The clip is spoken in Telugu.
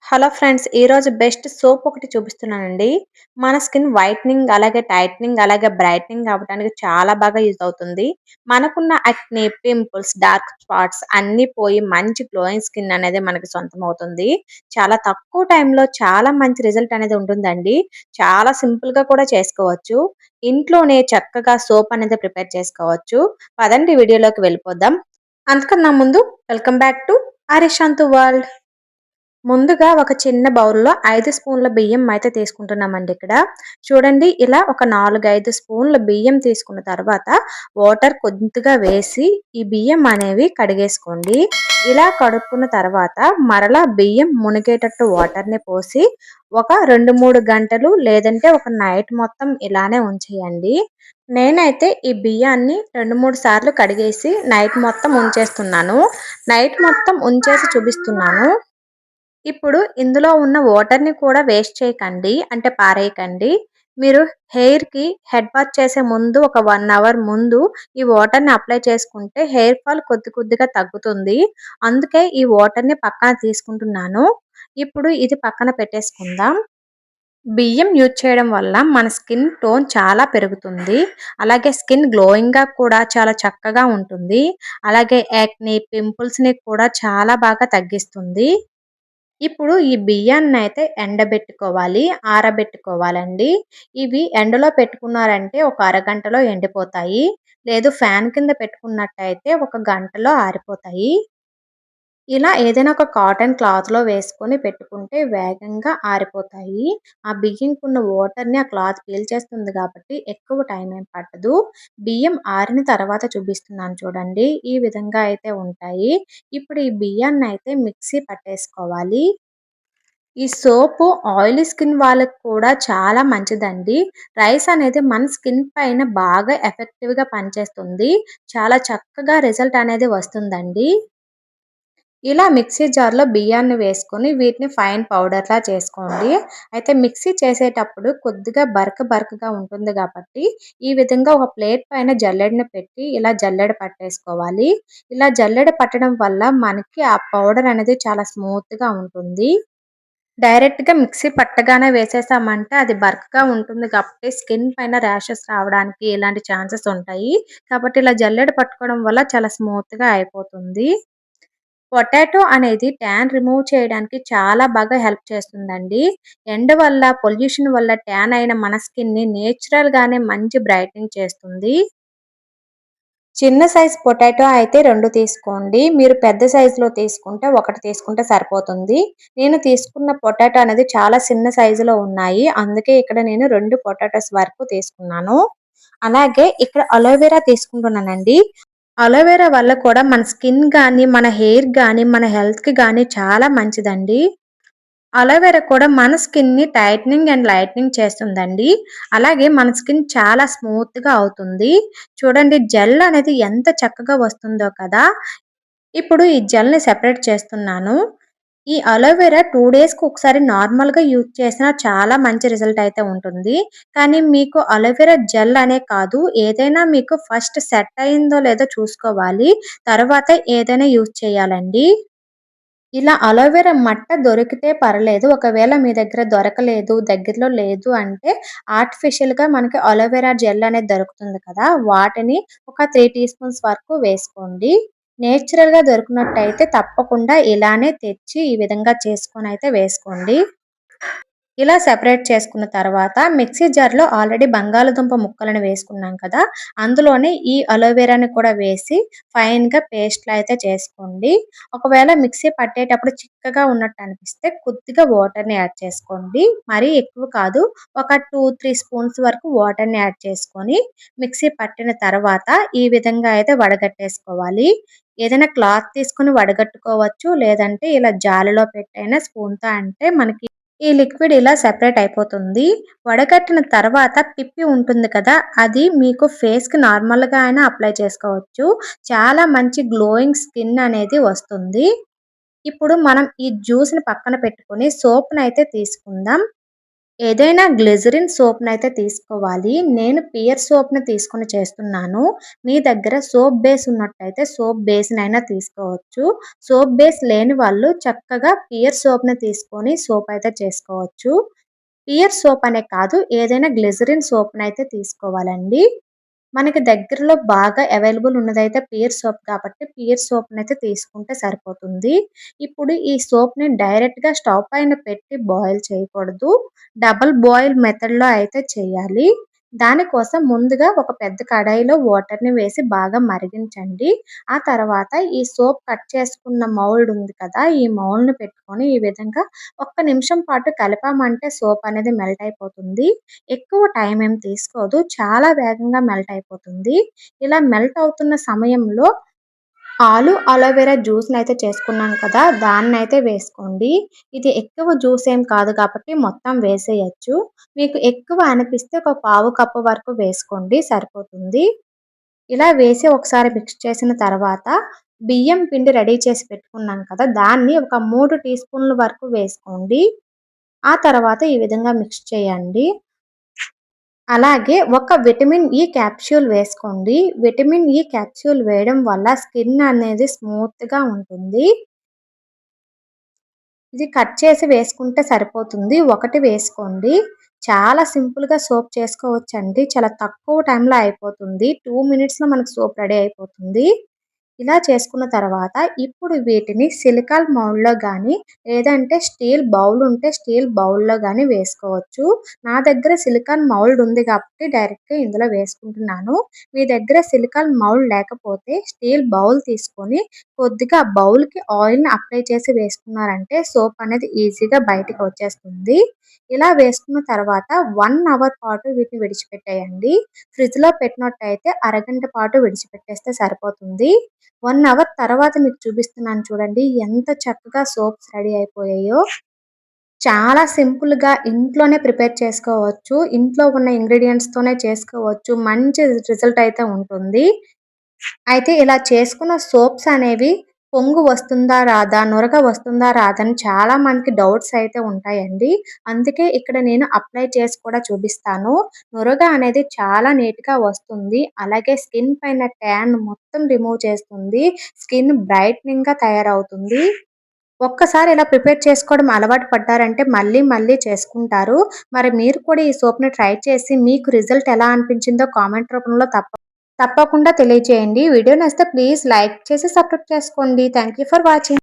Hello friends! ఈరోజు బెస్ట్ సోప్ ఒకటి చూపిస్తున్నానండి. మన స్కిన్ వైట్నింగ్, అలాగే టైట్నింగ్, అలాగే బ్రైట్నింగ్ అవ్వడానికి చాలా బాగా యూజ్ అవుతుంది. మనకున్న యాక్నే, పింపుల్స్, డార్క్ స్పాట్స్ అన్నీ పోయి మంచి గ్లోయింగ్ స్కిన్ అనేది మనకి సొంతమవుతుంది. చాలా తక్కువ టైంలో చాలా మంచి రిజల్ట్ అనేది ఉంటుందండి. చాలా సింపుల్‌గా కూడా చేసుకోవచ్చు. ఇంట్లోనే చక్కగా సోప్ అనేది ప్రిపేర్ చేసుకోవచ్చు. పదండి వీడియోలోకి వెళ్ళిపోదాం. అంతకన్నా ముందు వెల్కమ్ బ్యాక్ టు అరిషాంతు వరల్డ్. ముందుగా ఒక చిన్న బౌల్‌లో 5 స్పూన్ల బియ్యం అయితే తీసుకుంటున్నామండి ఇక్కడ. చూడండి ఇలా ఒక 4, 5 స్పూన్ల బియ్యం తీసుకున్న తర్వాత వాటర్ కొద్దిగా వేసి ఈ బియ్యం అనేవి కడిగేసుకోండి. ఇలా కడుక్కున్న తర్వాత మరలా బియ్యం మునిగేటట్టు వాటర్‌ని పోసి ఒక 2, 3 గంటలు లేదంటే ఒక నైట్ మొత్తం ఇలానే ఉంచేయండి. నేనైతే ఈ బియ్యాన్ని 2, 3 సార్లు కడిగేసి నైట్ మొత్తం ఉంచేస్తున్నాను. నైట్ మొత్తం ఉంచేసి చూపిస్తున్నాను. ఇప్పుడు ఇందులో ఉన్న వాటర్‌ని కూడా వేస్ట్ చేయకండి. అంటే పారేయకండి. మీరు హెయిర్‌కి హెడ్ బాత్ చేసే ముందు ఒక 1 అవర్ ముందు ఈ వాటర్‌ని అప్లై చేసుకుంటే హెయిర్ ఫాల్ కొద్ది కొద్దిగా తగ్గుతుంది. అందుకే ఈ వాటర్‌ని పక్కన తీసుకుంటున్నాను. ఇప్పుడు ఇది పక్కన పెట్టేసుకుందాం. బియ్యం యూజ్ చేయడం వల్ల మన స్కిన్ టోన్ చాలా పెరుగుతుంది. అలాగే స్కిన్ గ్లోయింగ్‌గా కూడా చాలా చక్కగా ఉంటుంది. అలాగే యాక్నే, పింపుల్స్‌ని కూడా చాలా బాగా తగ్గిస్తుంది. ఇప్పుడు ఈ బియ్యాన్నయితే ఎండబెట్టుకోవాలి. ఆరబెట్టుకోవాలండి. ఇవి ఎండలో పెట్టుకున్నారంటే ఒక అరగంటలో ఎండిపోతాయి. లేదు ఫ్యాన్ కింద పెట్టుకున్నట్టయితే ఒక గంటలో ఆరిపోతాయి. ఇలా ఏదైనా ఒక కాటన్ క్లాత్‌లో వేసుకొని పెట్టుకుంటే వేగంగా ఆరిపోతాయి. ఆ బియ్యంకున్న వాటర్‌ని ఆ క్లాత్ పీల్చేస్తుంది కాబట్టి ఎక్కువ టైం ఏం పట్టదు. బియ్యం ఆరిన తర్వాత చూపిస్తున్నాను చూడండి. ఈ విధంగా అయితే ఉంటాయి. ఇప్పుడు ఈ బియ్యాన్నయితే మిక్సీ పట్టేసుకోవాలి. ఈ సోపు ఆయిలీ స్కిన్ వాళ్ళకి కూడా చాలా మంచిదండి. రైస్ అనేది మన స్కిన్ పైన బాగా ఎఫెక్టివ్‌గా పనిచేస్తుంది. చాలా చక్కగా రిజల్ట్ అనేది వస్తుందండి. ఇలా మిక్సీ జార్‌లో బియ్యాన్ని వేసుకొని వీటిని ఫైన్ పౌడర్‌లా చేసుకోండి. అయితే మిక్సీ చేసేటప్పుడు కొద్దిగా బరకగా ఉంటుంది కాబట్టి ఈ విధంగా ఒక ప్లేట్ పైన జల్లెడని పెట్టి ఇలా జల్లెడ పట్టేసుకోవాలి. ఇలా జల్లెడ పట్టడం వల్ల మనకి ఆ పౌడర్ అనేది చాలా స్మూత్‌గా ఉంటుంది. డైరెక్ట్‌గా మిక్సీ పట్టగానే వేసేసామంటే అది బరకగా ఉంటుంది కాబట్టి స్కిన్ పైన ర్యాషెస్ రావడానికి ఇలాంటి ఛాన్సెస్ ఉంటాయి. కాబట్టి ఇలా జల్లెడ పట్టుకోవడం వల్ల చాలా స్మూత్‌గా అయిపోతుంది. పొటాటో అనేది ట్యాన్ రిమూవ్ చేయడానికి చాలా బాగా హెల్ప్ చేస్తుందండి. ఎండ వల్ల, పొల్యూషన్ వల్ల ట్యాన్ అయిన మన స్కిన్‌ని నేచురల్‌గానే మంచి బ్రైటనింగ్ చేస్తుంది. చిన్న సైజ్ పొటాటో అయితే 2 తీసుకోండి. మీరు పెద్ద సైజులో తీసుకుంటే 1 తీసుకుంటే సరిపోతుంది. నేను తీసుకున్న పొటాటో అనేది చాలా చిన్న సైజులో ఉన్నాయి. అందుకే ఇక్కడ నేను 2 పొటాటోస్ వరకు తీసుకున్నాను. అలాగే ఇక్కడ అలోవెరా తీసుకుంటున్నానండి. అలోవెరా వల్ల కూడా మన స్కిన్ గాని, మన హెయిర్ గాని, మన హెల్త్‌కి గాని చాలా మంచిదండి. అలోవెరా కూడా మన స్కిన్‌ని టైటనింగ్ అండ్ లైటనింగ్ చేస్తుందండి. అలాగే మన స్కిన్ చాలా స్మూత్‌గా అవుతుంది. చూడండి జెల్ అనేది ఎంత చక్కగా వస్తుందో కదా! ఇప్పుడు ఈ జెల్‌ని సెపరేట్ చేస్తున్నాను. ఈ అలోవెరా 2 డేస్‌కి ఒకసారి నార్మల్‌గా యూజ్ చేసినా చాలా మంచి రిజల్ట్ అయితే ఉంటుంది. కానీ మీకు అలోవెరా జెల్ అనే కాదు ఏదైనా మీకు ఫస్ట్ సెట్ అయిందో లేదో చూసుకోవాలి. తర్వాత ఏదైనా యూజ్ చేయాలండి. ఇలా అలోవెరా మట్ట దొరికితే పర్లేదు. ఒకవేళ మీ దగ్గర దొరకలేదు, దగ్గరలో లేదు అంటే ఆర్టిఫిషియల్‌గా మనకి అలోవెరా జెల్ అనేది దొరుకుతుంది కదా! వాటిని ఒక 3 టీ స్పూన్స్ వరకు వేసుకోండి. నేచురల్‌గా దొరికినట్టయితే తప్పకుండా ఇలానే తెచ్చి ఈ విధంగా చేసుకొనైతే వేసుకోండి. ఇలా సెపరేట్ చేసుకున్న తర్వాత మిక్సీ జార్‌లో ఆల్రెడీ బంగాళదుంప ముక్కలను వేసుకున్నాం కదా! అందులోనే ఈ అలోవెరాని కూడా వేసి ఫైన్‌గా పేస్ట్‌లా అయితే చేసుకోండి. ఒకవేళ మిక్సీ పట్టేటప్పుడు చిక్కగా ఉన్నట్టు అనిపిస్తే కొద్దిగా వాటర్‌ని యాడ్ చేసుకోండి. మరీ ఎక్కువ కాదు. ఒక 2, 3 స్పూన్స్ వరకు వాటర్‌ని యాడ్ చేసుకొని మిక్సీ పట్టిన తర్వాత ఈ విధంగా అయితే వడగట్టేసుకోవాలి. ఏదైనా క్లాత్ తీసుకొని వడగట్టుకోవచ్చు. లేదంటే ఇలా జాలీలో పెట్టైనా స్పూన్‌తో అంటే మనకి ఈ లిక్విడ్ ఇలా సెపరేట్ అయిపోతుంది. వడగట్టిన తర్వాత పిప్పి ఉంటుంది కదా! అది మీకు ఫేస్‌కి నార్మల్‌గా అయినా అప్లై చేసుకోవచ్చు. చాలా మంచి గ్లోయింగ్ స్కిన్ అనేది వస్తుంది. ఇప్పుడు మనం ఈ జ్యూస్‌ని పక్కన పెట్టుకొని సోప్‌నయితే తీసుకుందాం. ఏదైనా గ్లిజరిన్ సోప్‌నయితే తీసుకోవాలి. నేను పియర్ సోప్‌ని తీసుకొని చేస్తున్నాను. మీ దగ్గర సోప్ బేస్ ఉన్నట్టయితే సోప్ బేస్‌నైనా తీసుకోవచ్చు. సోప్ బేస్ లేని వాళ్ళు చక్కగా పియర్ సోప్‌ని తీసుకొని సోప్ అయితే చేసుకోవచ్చు. పియర్ సోప్ అనే కాదు, ఏదైనా గ్లిజరిన్ సోప్‌నయితే తీసుకోవాలండి. మనకి దగ్గరలో బాగా అవైలబుల్ ఉన్నదైతే పియర్ సోప్ కాబట్టి పియర్ సోప్‌నయితే తీసుకుంటే సరిపోతుంది. ఇప్పుడు ఈ సోప్‌ని డైరెక్ట్‌గా స్టవ్ పైన పెట్టి బాయిల్ చేయకూడదు. డబుల్ బాయిల్ మెథడ్‌లో అయితే చేయాలి. దానికోసం ముందుగా ఒక పెద్ద కడాయిలో వాటర్‌ని వేసి బాగా మరిగించండి. ఆ తర్వాత ఈ సోప్ కట్ చేసుకున్న మౌల్డ్ ఉంది కదా! ఈ మౌల్డ్‌ని పెట్టుకొని ఈ విధంగా ఒక్క నిమిషం పాటు కలిపామంటే సోప్ అనేది మెల్ట్ అయిపోతుంది. ఎక్కువ టైం ఏం తీసుకోదు. చాలా వేగంగా మెల్ట్ అయిపోతుంది. ఇలా మెల్ట్ అవుతున్న సమయంలో అలోవెరా జ్యూస్‌నయితే చేసుకున్నాం కదా! దాన్నయితే వేసుకోండి. ఇది ఎక్కువ జ్యూస్ ఏం కాదు కాబట్టి మొత్తం వేసేయొచ్చు. మీకు ఎక్కువ అనిపిస్తే ఒక పావు కప్పు వరకు వేసుకోండి సరిపోతుంది. ఇలా వేసి ఒకసారి మిక్స్ చేసిన తర్వాత బియ్యం పిండి రెడీ చేసి పెట్టుకున్నాం కదా! దాన్ని ఒక 3 టీ స్పూన్ల వరకు వేసుకోండి. ఆ తర్వాత ఈ విధంగా మిక్స్ చేయండి. అలాగే ఒక విటమిన్ ఇ క్యాప్సూల్ వేసుకోండి. విటమిన్ ఇ క్యాప్సూల్ వేయడం వల్ల స్కిన్ అనేది స్మూత్‌గా ఉంటుంది. ఇది కట్ చేసి వేసుకుంటే సరిపోతుంది. ఒకటి వేసుకోండి. చాలా సింపుల్‌గా సోప్ చేసుకోవచ్చండి. చాలా తక్కువ టైంలో అయిపోతుంది. 2 మినిట్స్‌లో మనకు సోప్ రెడీ అయిపోతుంది. ఇలా చేసుకున్న తర్వాత ఇప్పుడు వీటిని సిలికాన్ మౌల్డ్‌లో గానీ, లేదంటే స్టీల్ బౌల్ ఉంటే స్టీల్ బౌల్‌లో గానీ వేసుకోవచ్చు. నా దగ్గర సిలికాన్ మౌల్డ్ ఉంది కాబట్టి డైరెక్ట్‌గా ఇందులో వేసుకుంటున్నాను. మీ దగ్గర సిలికాన్ మౌల్డ్ లేకపోతే స్టీల్ బౌల్ తీసుకొని కొద్దిగా బౌల్‌కి ఆయిల్‌ని అప్లై చేసి వేసుకున్నారంటే సోప్ అనేది ఈజీగా బయటికి వచ్చేస్తుంది. ఇలా వేసుకున్న తర్వాత 1 అవర్ పాటు వీటిని విడిచిపెట్టేయండి. ఫ్రిడ్జ్‌లో పెట్టినట్టయితే అరగంట పాటు విడిచిపెట్టేస్తే సరిపోతుంది. 1 అవర్ తర్వాత మీకు చూపిస్తున్నాను చూడండి. ఎంత చక్కగా సోప్స్ రెడీ అయిపోయాయో. చాలా సింపుల్‌గా ఇంట్లోనే ప్రిపేర్ చేసుకోవచ్చు. ఇంట్లో ఉన్న ఇంగ్రీడియెంట్స్‌తోనే చేసుకోవచ్చు. మంచి రిజల్ట్ అయితే ఉంటుంది. అయితే ఇలా చేసుకున్న సోప్స్ అనేవి పొంగు వస్తుందా రాదా? నురగ వస్తుందా రాదా? అని చాలా మందికి డౌట్స్ అయితే ఉంటాయండి. అందుకే ఇక్కడ నేను అప్లై చేసి కూడా చూపిస్తాను. నురగ అనేది చాలా నీట్‌గా వస్తుంది. అలాగే స్కిన్ పైన ట్యాన్ మొత్తం రిమూవ్ చేస్తుంది. స్కిన్ బ్రైట్నింగ్‌గా తయారవుతుంది. ఒక్కసారి ఇలా ప్రిపేర్ చేసుకోవడం అలవాటు పడ్డారంటే మళ్ళీ మళ్ళీ చేసుకుంటారు. మరి మీరు కూడా ఈ సోప్‌ని ట్రై చేసి మీకు రిజల్ట్ ఎలా అనిపించిందో కామెంట్ రూపంలో తప్పకుండా తెలియజేయండి. వీడియో నచ్చితే ప్లీజ్ లైక్ చేసి సబ్స్క్రైబ్ చేసుకోండి. Thank you for watching.